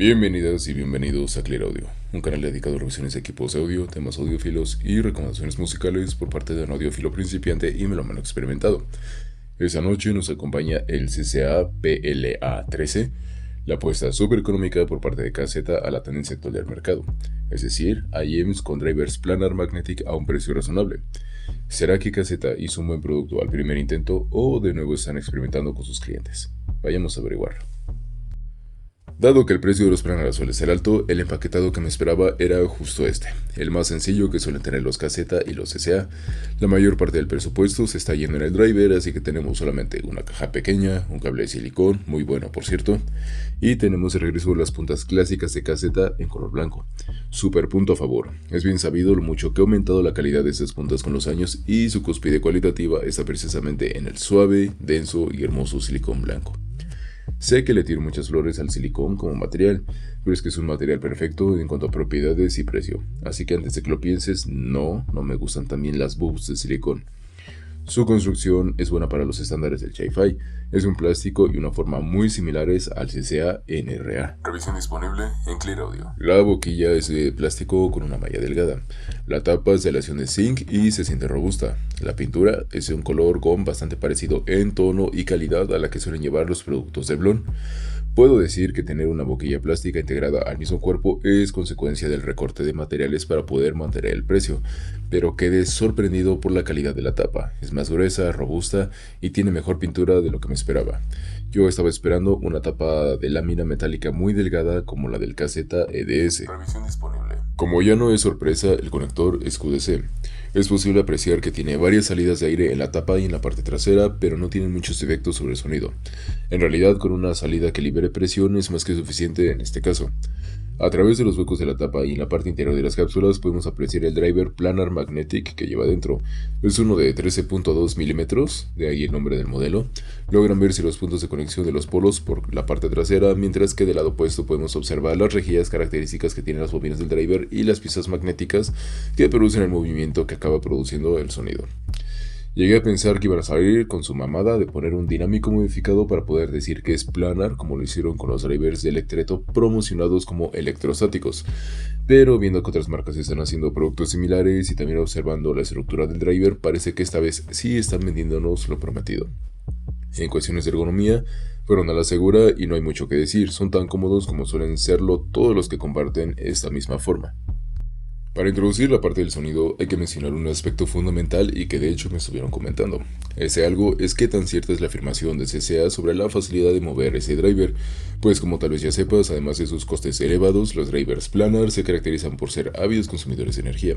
Bienvenidas y bienvenidos a Clear Audio, un canal dedicado a revisiones de equipos de audio, temas audiófilos y recomendaciones musicales por parte de un audiófilo principiante y melómano experimentado. Esta noche nos acompaña el CCA PLA-13, la apuesta súper económica por parte de Caseta a la tendencia actual del mercado, es decir, IEMs con drivers planar magnetic a un precio razonable. ¿Será que Caseta hizo un buen producto al primer intento o de nuevo están experimentando con sus clientes? Vayamos a averiguar. Dado que el precio de los planeras suele ser alto, el empaquetado que me esperaba era justo este, el más sencillo que suelen tener los Caseta y los SA. La mayor parte del presupuesto se está yendo en el driver, así que tenemos solamente una caja pequeña, un cable de silicón, muy bueno por cierto, y tenemos el regreso de las puntas clásicas de Caseta en color blanco. Super punto a favor, es bien sabido lo mucho que ha aumentado la calidad de estas puntas con los años y su cúspide cualitativa está precisamente en el suave, denso y hermoso silicón blanco. Sé que le tiro muchas flores al silicón como material, pero es que es un material perfecto en cuanto a propiedades y precio, así que antes de que lo pienses, no me gustan también las boobs de silicón. Su construcción es buena para los estándares del Hi-Fi, es un plástico y una forma muy similares al CCA NRA. Revisión disponible en Clear Audio. La boquilla es de plástico con una malla delgada. La tapa es de aleación de zinc y se siente robusta. La pintura es de un color con bastante parecido en tono y calidad a la que suelen llevar los productos de Blon. Puedo decir que tener una boquilla plástica integrada al mismo cuerpo es consecuencia del recorte de materiales para poder mantener el precio, pero quedé sorprendido por la calidad de la tapa. Es más gruesa, robusta y tiene mejor pintura de lo que me esperaba. Yo estaba esperando una tapa de lámina metálica muy delgada como la del Caseta EDS. Revisión disponible. Como ya no es sorpresa, el conector es QDC. Es posible apreciar que tiene varias salidas de aire en la tapa y en la parte trasera, pero no tiene muchos efectos sobre el sonido. En realidad, con una salida que libere presión es más que suficiente en este caso. A través de los huecos de la tapa y en la parte interior de las cápsulas podemos apreciar el driver planar magnetic que lleva dentro. Es uno de 13.2 milímetros, de ahí el nombre del modelo. Logran verse los puntos de conexión de los polos por la parte trasera, mientras que del lado opuesto podemos observar las rejillas características que tienen las bobinas del driver y las piezas magnéticas que producen el movimiento que acaba produciendo el sonido. Llegué a pensar que iban a salir con su mamada de poner un dinámico modificado para poder decir que es planar, como lo hicieron con los drivers de Electreto promocionados como electrostáticos. Pero viendo que otras marcas están haciendo productos similares y también observando la estructura del driver, parece que esta vez sí están vendiéndonos lo prometido. En cuestiones de ergonomía, fueron a la segura y no hay mucho que decir, son tan cómodos como suelen serlo todos los que comparten esta misma forma. Para introducir la parte del sonido hay que mencionar un aspecto fundamental y que de hecho me estuvieron comentando. Ese algo es qué tan cierta es la afirmación de CCA sobre la facilidad de mover ese driver, pues como tal vez ya sepas, además de sus costes elevados, los drivers planar se caracterizan por ser ávidos consumidores de energía.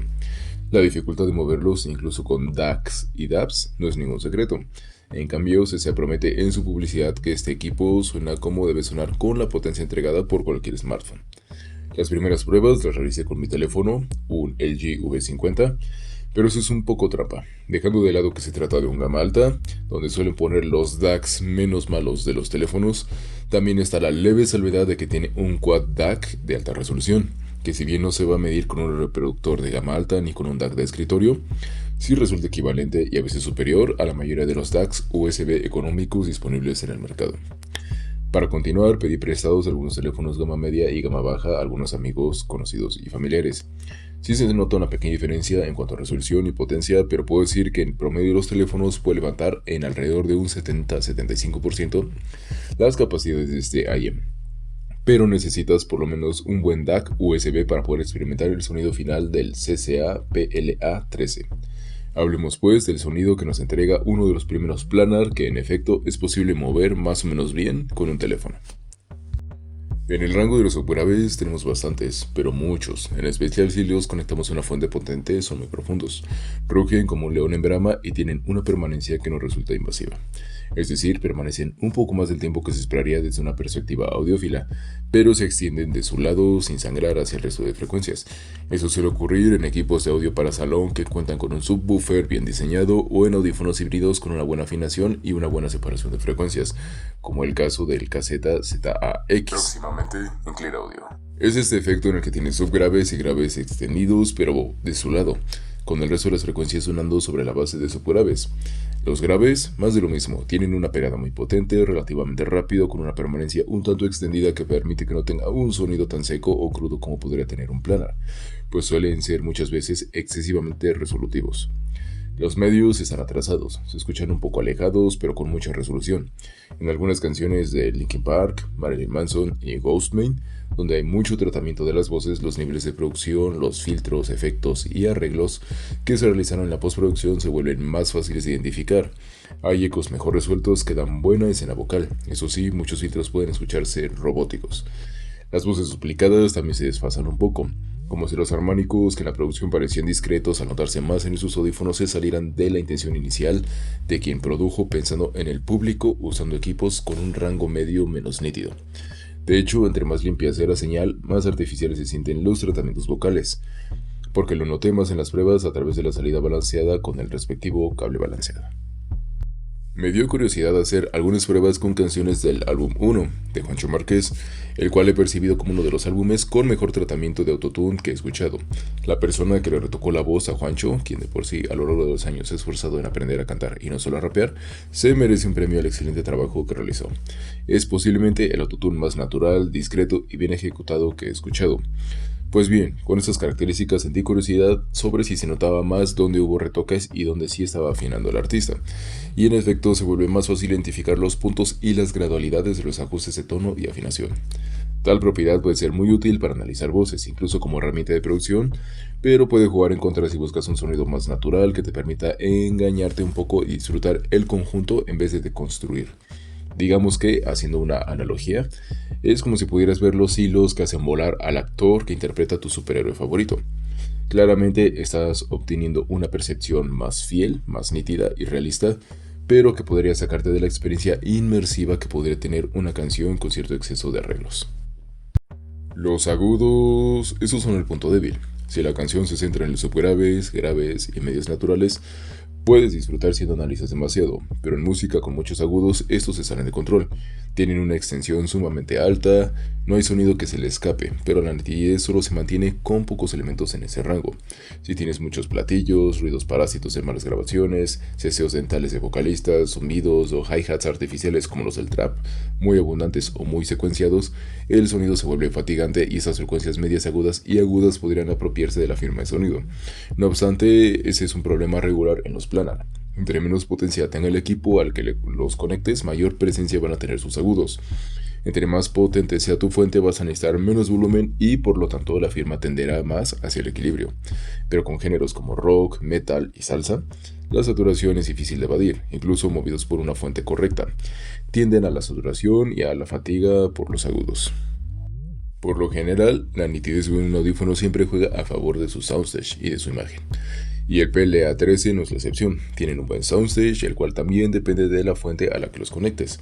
La dificultad de moverlos, incluso con DACs y DAPs, no es ningún secreto. En cambio, CCA promete en su publicidad que este equipo suena como debe sonar con la potencia entregada por cualquier smartphone. Las primeras pruebas las realicé con mi teléfono, un LG V50, pero eso es un poco trampa, dejando de lado que se trata de un gama alta, donde suelen poner los DACs menos malos de los teléfonos. También está la leve salvedad de que tiene un Quad DAC de alta resolución, que si bien no se va a medir con un reproductor de gama alta ni con un DAC de escritorio, sí resulta equivalente y a veces superior a la mayoría de los DACs USB económicos disponibles en el mercado. Para continuar, pedí prestados algunos teléfonos gama media y gama baja a algunos amigos, conocidos y familiares. Sí se nota una pequeña diferencia en cuanto a resolución y potencia, pero puedo decir que en promedio los teléfonos puede levantar en alrededor de un 70-75% las capacidades de este IEM. Pero necesitas por lo menos un buen DAC USB para poder experimentar el sonido final del CCA PLA-13. Hablemos pues del sonido que nos entrega uno de los primeros planar que en efecto es posible mover más o menos bien con un teléfono. En el rango de los graves tenemos bastantes, pero muchos, en especial si los conectamos a una fuente potente son muy profundos, rugen como un león en brama y tienen una permanencia que no resulta invasiva. Es decir, permanecen un poco más del tiempo que se esperaría desde una perspectiva audiófila, pero se extienden de su lado sin sangrar hacia el resto de frecuencias. Eso suele ocurrir en equipos de audio para salón que cuentan con un subwoofer bien diseñado o en audífonos híbridos con una buena afinación y una buena separación de frecuencias, como el caso del Caseta ZAX. Próximamente en Clear Audio. Es este efecto en el que tiene subgraves y graves extendidos, pero de su lado. con el resto de las frecuencias sonando sobre la base de subgraves. Los graves, más de lo mismo, tienen una pegada muy potente, relativamente rápido, con una permanencia un tanto extendida que permite que no tenga un sonido tan seco o crudo como podría tener un planar, pues suelen ser muchas veces excesivamente resolutivos. Los medios están atrasados, se escuchan un poco alejados, pero con mucha resolución. En algunas canciones de Linkin Park, Marilyn Manson y Ghostemane, donde hay mucho tratamiento de las voces, los niveles de producción, los filtros, efectos y arreglos que se realizaron en la postproducción se vuelven más fáciles de identificar. Hay ecos mejor resueltos que dan buena escena vocal. Eso sí, muchos filtros pueden escucharse robóticos. Las voces duplicadas también se desfasan un poco, como si los armónicos que en la producción parecían discretos al notarse más en sus audífonos se salieran de la intención inicial de quien produjo pensando en el público usando equipos con un rango medio menos nítido. De hecho, entre más limpia sea la señal, más artificiales se sienten los tratamientos vocales, porque lo noté más en las pruebas a través de la salida balanceada con el respectivo cable balanceado. Me dio curiosidad hacer algunas pruebas con canciones del álbum 1 de Juancho Márquez, el cual he percibido como uno de los álbumes con mejor tratamiento de autotune que he escuchado. La persona que le retocó la voz a Juancho, quien de por sí a lo largo de los años se ha esforzado en aprender a cantar y no solo a rapear, se merece un premio al excelente trabajo que realizó. Es posiblemente el autotune más natural, discreto y bien ejecutado que he escuchado. Pues bien, con estas características sentí curiosidad sobre si se notaba más dónde hubo retoques y dónde sí estaba afinando el artista. Y en efecto se vuelve más fácil identificar los puntos y las gradualidades de los ajustes de tono y afinación. Tal propiedad puede ser muy útil para analizar voces, incluso como herramienta de producción, pero puede jugar en contra si buscas un sonido más natural que te permita engañarte un poco y disfrutar el conjunto en vez de deconstruir. Digamos que, haciendo una analogía, es como si pudieras ver los hilos que hacen volar al actor que interpreta a tu superhéroe favorito. Claramente estás obteniendo una percepción más fiel, más nítida y realista, pero que podría sacarte de la experiencia inmersiva que podría tener una canción con cierto exceso de arreglos. Los agudos, esos son el punto débil. Si la canción se centra en los subgraves, graves y medios naturales, puedes disfrutar si no analizas demasiado, pero en música con muchos agudos estos se salen de control. Tienen una extensión sumamente alta, no hay sonido que se le escape, pero la nitidez solo se mantiene con pocos elementos en ese rango. Si tienes muchos platillos, ruidos parásitos de malas grabaciones, ceseos dentales de vocalistas, zumbidos o hi-hats artificiales como los del trap, muy abundantes o muy secuenciados, el sonido se vuelve fatigante y esas frecuencias medias agudas y agudas podrían apropiarse de la firma de sonido. No obstante, ese es un problema regular en los planar. Entre menos potencia tenga el equipo al que los conectes, mayor presencia van a tener sus agudos. Entre más potente sea tu fuente vas a necesitar menos volumen y por lo tanto la firma tenderá más hacia el equilibrio. Pero con géneros como rock, metal y salsa, la saturación es difícil de evadir, incluso movidos por una fuente correcta. Tienden a la saturación y a la fatiga por los agudos. Por lo general, la nitidez de un audífono siempre juega a favor de su soundstage y de su imagen. Y el PLA13 no es la excepción, tienen un buen soundstage, el cual también depende de la fuente a la que los conectes.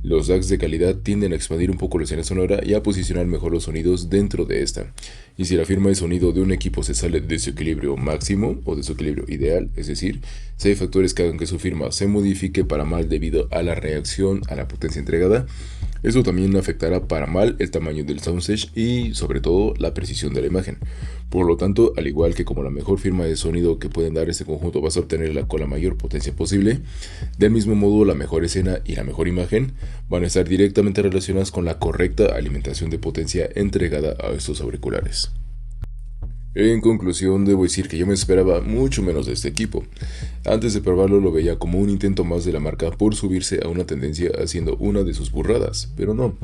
Los DACs de calidad tienden a expandir un poco la escena sonora y a posicionar mejor los sonidos dentro de esta. Y si la firma de sonido de un equipo se sale de su equilibrio máximo o de su equilibrio ideal, es decir, si hay factores que hagan que su firma se modifique para mal debido a la reacción a la potencia entregada, eso también afectará para mal el tamaño del soundstage y, sobre todo, la precisión de la imagen. Por lo tanto, al igual que como la mejor firma de sonido que pueden dar este conjunto vas a obtenerla con la mayor potencia posible, del mismo modo la mejor escena y la mejor imagen van a estar directamente relacionadas con la correcta alimentación de potencia entregada a estos auriculares. En conclusión, debo decir que yo me esperaba mucho menos de este equipo. Antes de probarlo lo veía como un intento más de la marca por subirse a una tendencia haciendo una de sus burradas, pero no,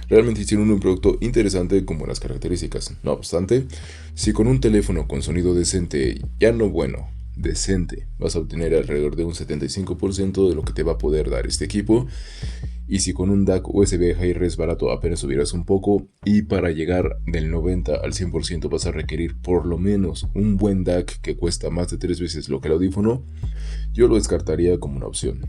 realmente hicieron un producto interesante con buenas características. No obstante, si con un teléfono con sonido decente, ya no bueno, decente, vas a obtener alrededor de un 75% de lo que te va a poder dar este equipo, y si con un DAC USB Hi-Res barato apenas subirás un poco, y para llegar del 90 al 100% vas a requerir por lo menos un buen DAC que cuesta más de 3 veces lo que el audífono, yo lo descartaría como una opción.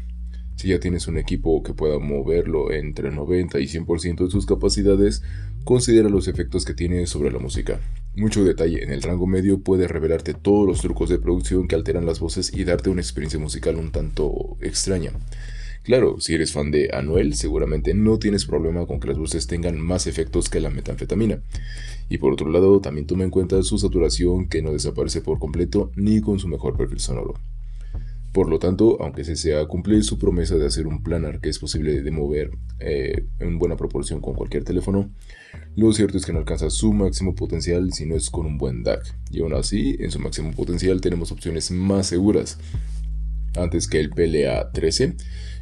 Si ya tienes un equipo que pueda moverlo entre 90 y 100% de sus capacidades, considera los efectos que tiene sobre la música. Mucho detalle en el rango medio puede revelarte todos los trucos de producción que alteran las voces y darte una experiencia musical un tanto extraña. Claro, si eres fan de Anuel, seguramente no tienes problema con que las voces tengan más efectos que la metanfetamina. Y por otro lado, también toma en cuenta su saturación que no desaparece por completo ni con su mejor perfil sonoro. Por lo tanto, aunque CCA cumple su promesa de hacer un planar que es posible de mover en buena proporción con cualquier teléfono, lo cierto es que no alcanza su máximo potencial si no es con un buen DAC. Y aún así, en su máximo potencial tenemos opciones más seguras antes que el PLA 13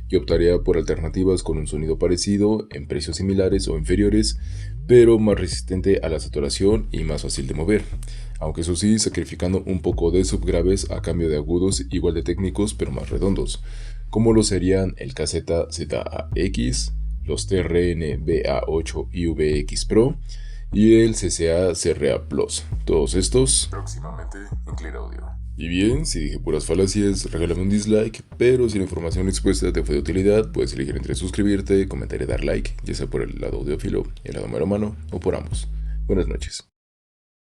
y optaría por alternativas con un sonido parecido, en precios similares o inferiores, pero más resistente a la saturación y más fácil de mover. Aunque eso sí, sacrificando un poco de subgraves a cambio de agudos igual de técnicos pero más redondos, como lo serían el KZ-ZAX, los TRN BA8 y VX Pro y el CCA CRA Plus. Todos estos próximamente en Clear Audio. Y bien, si dije puras falacias, regálame un dislike, pero si la información expuesta te fue de utilidad, puedes elegir entre suscribirte, comentar y dar like, ya sea por el lado audiófilo, el lado mano o por ambos. Buenas noches.